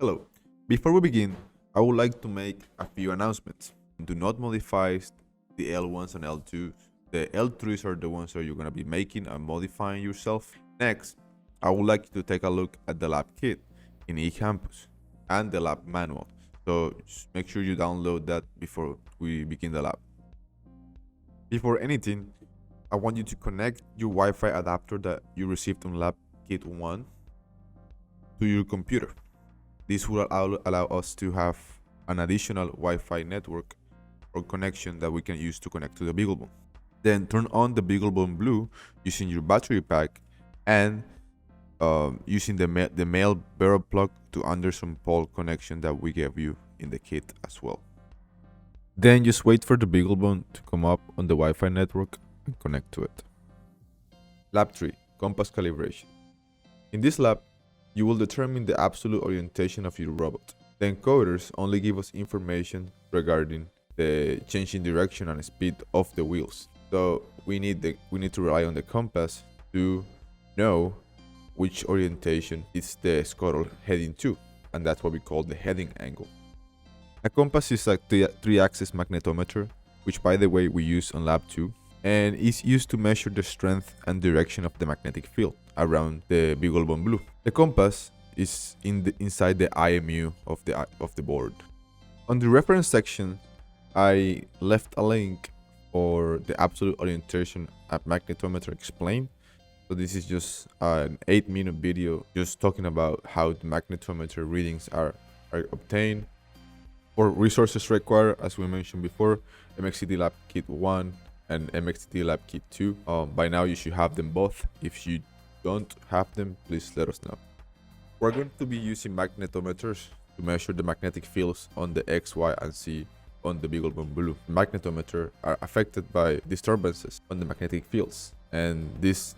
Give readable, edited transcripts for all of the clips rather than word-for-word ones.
Hello. Before we begin, I would like to make a few announcements. Do not modify the L1s and L2s. The L3s are the ones that you're going to be making and modifying yourself. Next, I would like you to take a look at the lab kit in eCampus and the lab manual. So just make sure you download that before we begin the lab. Before anything, I want you to connect your Wi-Fi adapter that you received on lab kit 1 to your computer. This will allow us to have an additional Wi-Fi network or connection that we can use to connect to the BeagleBone. Then turn on the BeagleBone Blue using your battery pack and using the male barrel plug to Anderson pole connection that we gave you in the kit as well. Then just wait for the BeagleBone to come up on the Wi-Fi network and connect to it. Lab 3, Compass Calibration. In this lab, you will determine the absolute orientation of your robot. The encoders only give us information regarding the change in direction and speed of the wheels. So we need to rely on the compass to know which orientation is the scuttle heading to, and that's what we call the heading angle. A compass is a three-axis magnetometer, which by the way we use on lab 2, and is used to measure the strength and direction of the magnetic field around the BeagleBone Blue. The compass is inside the IMU of the board. On the reference section, I left a link for the absolute orientation at magnetometer explained. So this is just an 8-minute video just talking about how the magnetometer readings are obtained. For resources required, as we mentioned before, MXET Lab Kit 1 and MXET Lab Kit 2. By now you should have them both. If you don't have them, please let us know. We're going to be using magnetometers to measure the magnetic fields on the X, Y, and Z on the BeagleBone Blue. Magnetometers are affected by disturbances on the magnetic fields, and these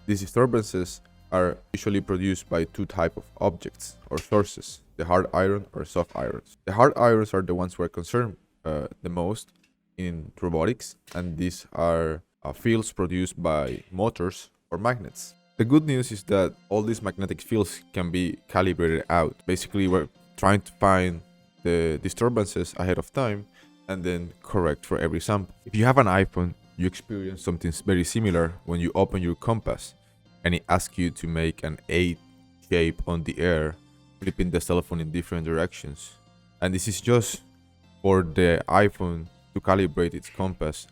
disturbances are usually produced by two types of objects or sources: the hard iron or soft irons. The hard irons are the ones we're concerned the most in robotics, and these are fields produced by motors or magnets. The good news is that all these magnetic fields can be calibrated out. Basically, we're trying to find the disturbances ahead of time and then correct for every sample. If you have an iPhone, you experience something very similar when you open your compass and it asks you to make an 8 shape on the air, flipping the cell phone in different directions. And this is just for the iPhone to calibrate its compass.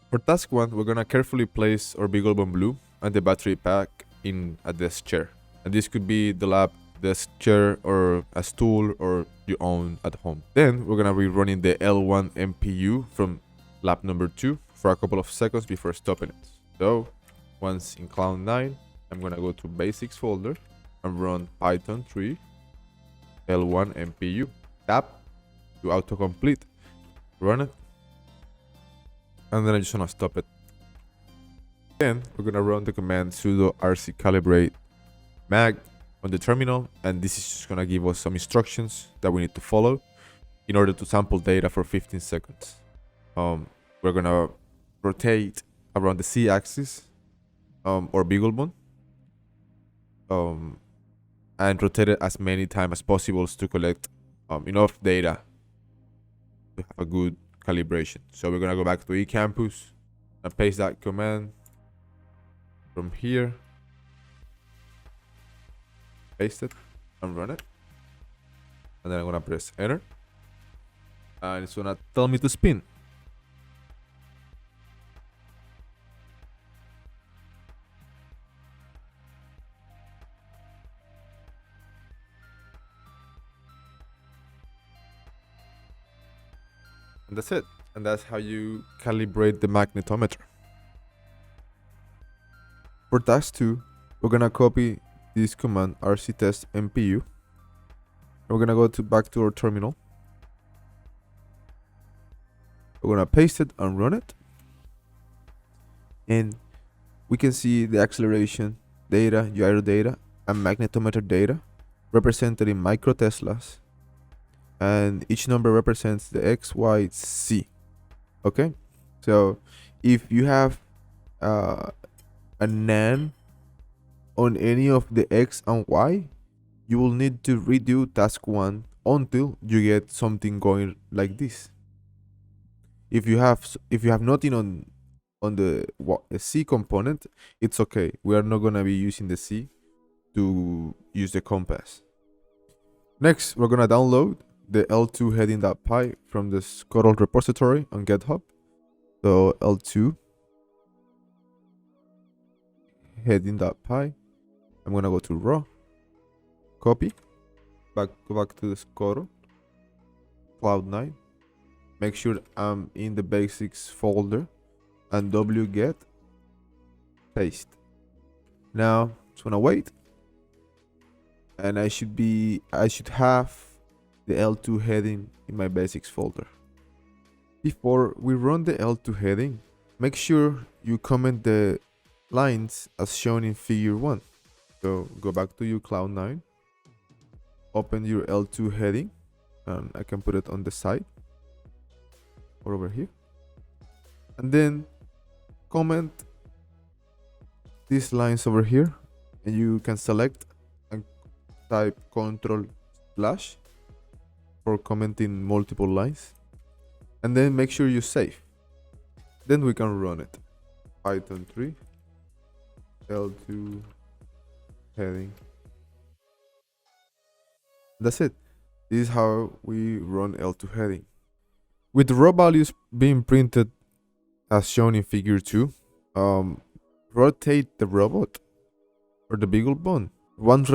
For task 1, we're gonna carefully place our BeagleBone Blue and the battery pack in a desk chair. And this could be the lab desk chair or a stool or your own at home. Then we're gonna be running the L1 MPU from lab number 2 for a couple of seconds before stopping it. So once in Cloud 9, I'm gonna go to basics folder and run Python 3 L1 MPU. Tap to autocomplete, run it, and then I just wanna stop it. Then we're gonna run the command sudo rc calibrate mag on the terminal, and this is just gonna give us some instructions that we need to follow in order to sample data for 15 seconds. We're gonna rotate around the Z-axis or BeagleBone, and rotate it as many times as possible to collect enough data to have a good calibration. So we're gonna go back to eCampus and paste that command from here, paste it and run it, and then I'm gonna press enter and it's gonna tell me to spin. And that's it. And that's how you calibrate the magnetometer. For task 2, we're gonna copy this command rctest MPU. We're gonna go back to our terminal. We're gonna paste it and run it. And we can see the acceleration data, gyro data, and magnetometer data represented in microteslas. And each number represents the X, Y, Z. Okay? So if you have a NAND on any of the X and Y, you will need to redo task 1 until you get something going like this. If you have nothing on the C component, it's okay. We are not gonna be using the C to use the compass. Next, we're gonna download the L2 heading.py from the Scuttle repository on GitHub. So L2 heading.py. I'm gonna go to raw, copy, go back to the Scuttle, Cloud9. Make sure I'm in the basics folder and wget paste. Now just gonna wait, and I should have the L2 heading in my basics folder. Before we run the L2 heading, make sure you comment the lines as shown in figure 1. So go back to your Cloud9, open your L2 heading, and I can put it on the side or over here, and then comment these lines over here, and you can select and type Ctrl/ for commenting multiple lines, and then make sure you save. Then we can run it. Python 3 L2 heading. That's it. This is how we run L2 heading. With the raw values being printed as shown in figure 2, rotate the robot or the BeagleBone one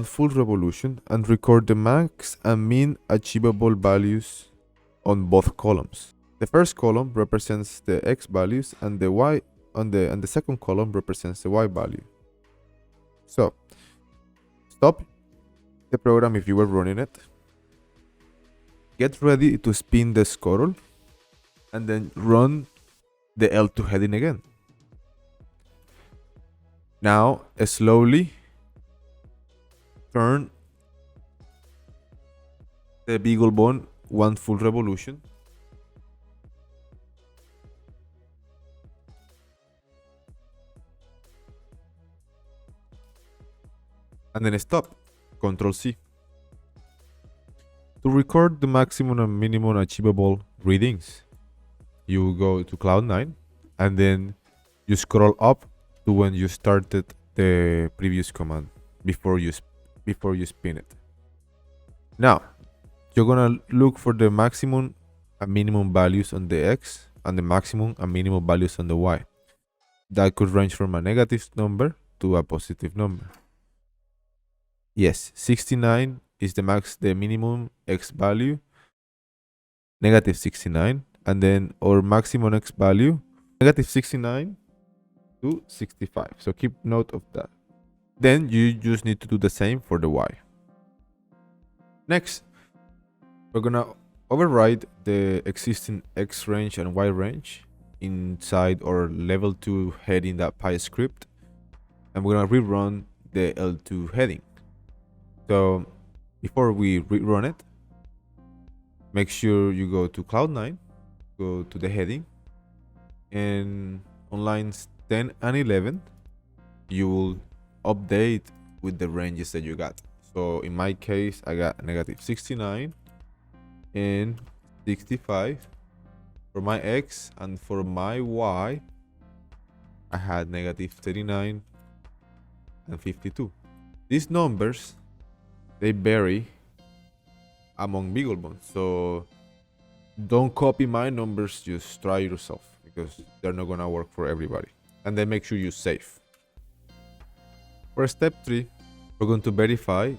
full revolution, and record the max and min achievable values on both columns. The first column represents the x values, and the y and the second column represents the y value. So stop the program if you were running it. Get ready to spin the scuttle, and then run the L2 heading again. Now slowly turn the BeagleBone one full revolution, and then stop. Ctrl C. To record the maximum and minimum achievable readings, you go to Cloud9, and then you scroll up to when you started the previous command before you spin it. Now you're gonna look for the maximum and minimum values on the x and the maximum and minimum values on the y. That could range from a negative number to a positive number. Yes, 69 is the minimum x value, negative 69, and then our maximum x value, negative 69 to 65. So keep note of that. Then you just need to do the same for the y. Next, we're gonna override the existing x range and y range inside our level 2 heading.py script, and we're gonna rerun the L2 heading. So before we rerun it, make sure you go to Cloud9, go to the heading, and on lines 10 and 11 you will update with the ranges that you got. So in my case, I got negative 69 and 65 for my x, and for my y I had negative 39 and 52. These numbers, they vary among BeagleBones, so don't copy my numbers, just try yourself, because they're not gonna work for everybody. And then make sure you save. For step 3, we're going to verify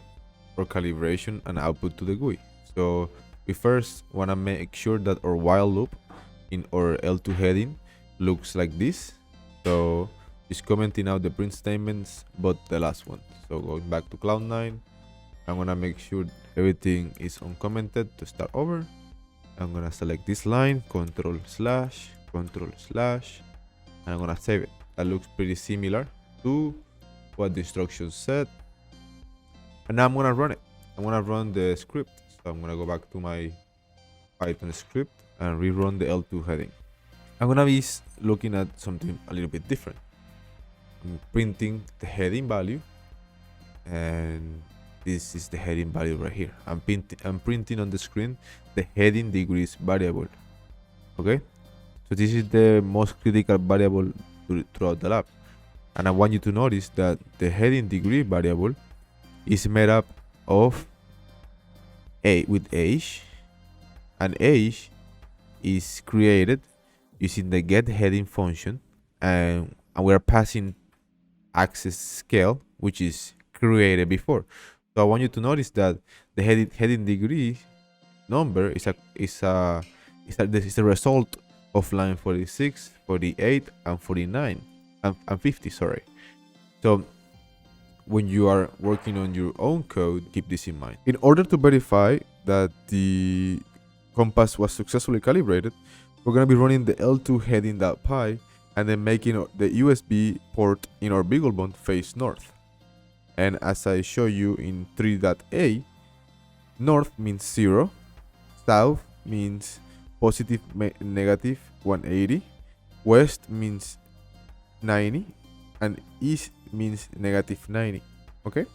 for calibration and output to the GUI. So we first want to make sure that our while loop in our L2 heading looks like this. So just commenting out the print statements, but the last one. So going back to Cloud9, I'm gonna make sure everything is uncommented to start over. I'm gonna select this line, Ctrl/, and I'm gonna save it. That looks pretty similar to what the instructions said. And now I'm gonna run it. I'm gonna run the script. So I'm gonna go back to my Python script and rerun the L2 heading. I'm gonna be looking at something a little bit different. I'm printing the heading value, and This is the heading value right here. I'm printing on the screen the heading degrees variable. Okay, so this is the most critical variable throughout the lab, and I want you to notice that the heading degree variable is made up of with age, and age is created using the get heading function, and we're passing access scale, which is created before. So I want you to notice that the heading degree number is the result of line 46, 48, and 49, and 50. Sorry. So when you are working on your own code, keep this in mind. In order to verify that the compass was successfully calibrated, we're going to be running the L2 heading.py and then making the USB port in our BeagleBond face north. And as I show you in 3.a, north means 0, south means positive negative 180, west means 90, and east means negative 90. Okay,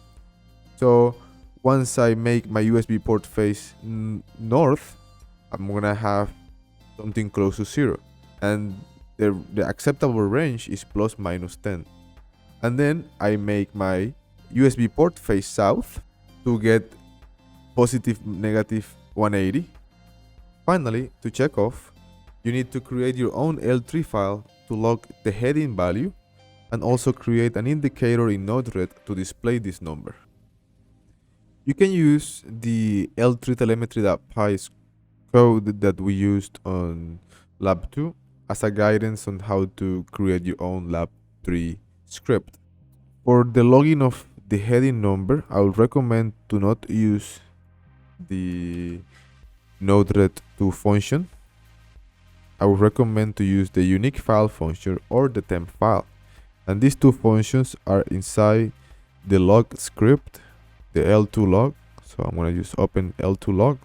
so once I make my USB port face north, I'm gonna have something close to 0, and the acceptable range is plus minus 10. And then I make my USB port face south to get positive negative 180. Finally, to check off, you need to create your own L3 file to log the heading value, and also create an indicator in Node-RED to display this number. You can use the L3 telemetry.py code that we used on Lab 2 as a guidance on how to create your own Lab 3 script. For the logging of the heading number, I would recommend to not use the Node-RED2 function. I would recommend to use the unique file function or the temp file. And these two functions are inside the log script, the L2 log. So I'm going to use open L2 log.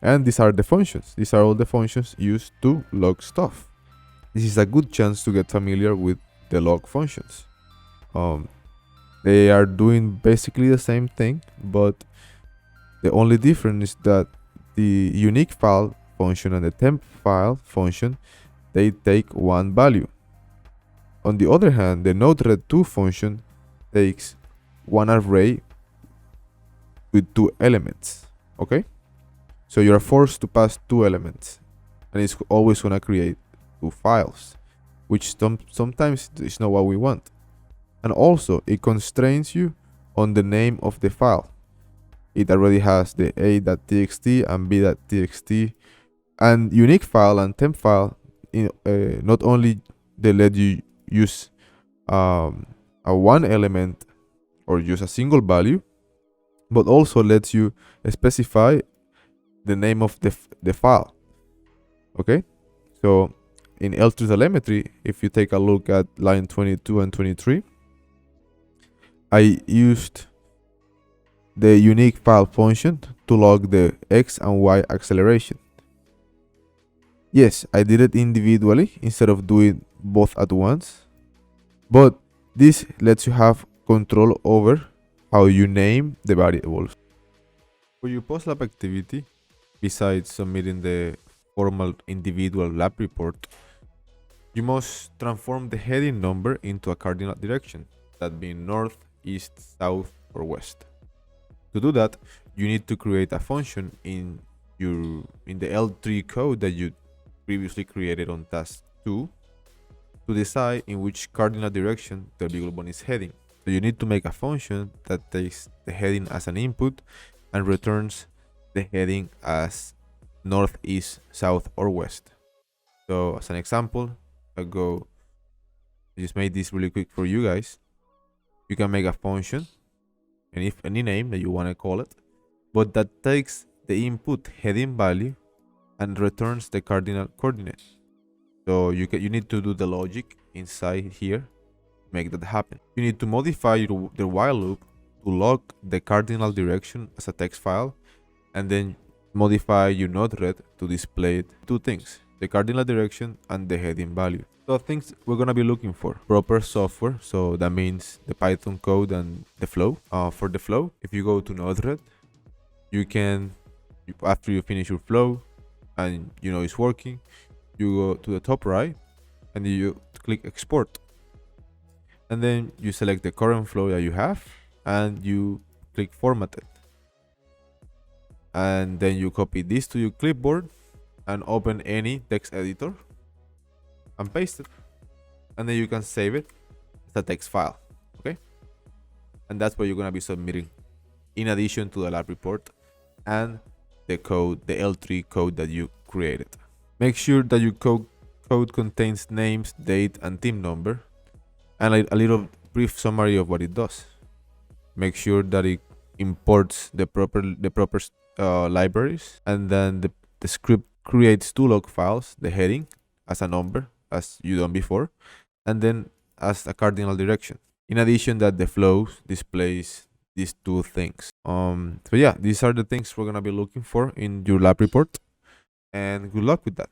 And these are the functions. These are all the functions used to log stuff. This is a good chance to get familiar with the log functions. They are doing basically the same thing, but the only difference is that the unique file function and the temp file function, they take one value. On the other hand, the Node-RED2 function takes one array with 2 elements. Okay, so you're forced to pass 2 elements, and it's always gonna create 2 files, which sometimes is not what we want. And also, it constrains you on the name of the file. It already has the a.txt and b.txt, and unique file and temp file. Not only they let you use a one element or use a single value, but also lets you specify the name of the file. Okay, so in L2 telemetry, if you take a look at line 22 and 23, I used the unique file function to log the X and Y acceleration. Yes, I did it individually instead of doing both at once, but this lets you have control over how you name the variables. For your post-lab activity, besides submitting the formal individual lab report, you must transform the heading number into a cardinal direction, that being north, east, south, or west. To do that, you need to create a function in the L3 code that you previously created on task 2 to decide in which cardinal direction the BeagleBond is heading. So you need to make a function that takes the heading as an input and returns the heading as north, east, south, or west. So as an example, I just made this really quick for you guys. You can make a function, and any name that you want to call it, but that takes the input heading value and returns the cardinal coordinate. So you need to do the logic inside here, make that happen. You need to modify the while loop to log the cardinal direction as a text file, and then modify your Node-RED to display 2 things, the cardinal direction and the heading value. So things we're gonna be looking for: proper software, so that means the Python code and the flow. For the flow, if you go to Node-RED, you can, after you finish your flow and you know it's working, you go to the top right and you click export, and then you select the current flow that you have and you click formatted, and then you copy this to your clipboard and open any text editor and paste it, and then you can save it as a text file. Okay, and that's what you're going to be submitting in addition to the lab report and the code, the L3 code that you created. Make sure that your code contains names, date, and team number, and a little brief summary of what it does. Make sure that it imports the proper libraries, and then the script creates two log files: the heading as a number, as you done before, and then as a cardinal direction. In addition, that the flow displays these two things. So yeah, these are the things we're gonna be looking for in your lab report, and good luck with that.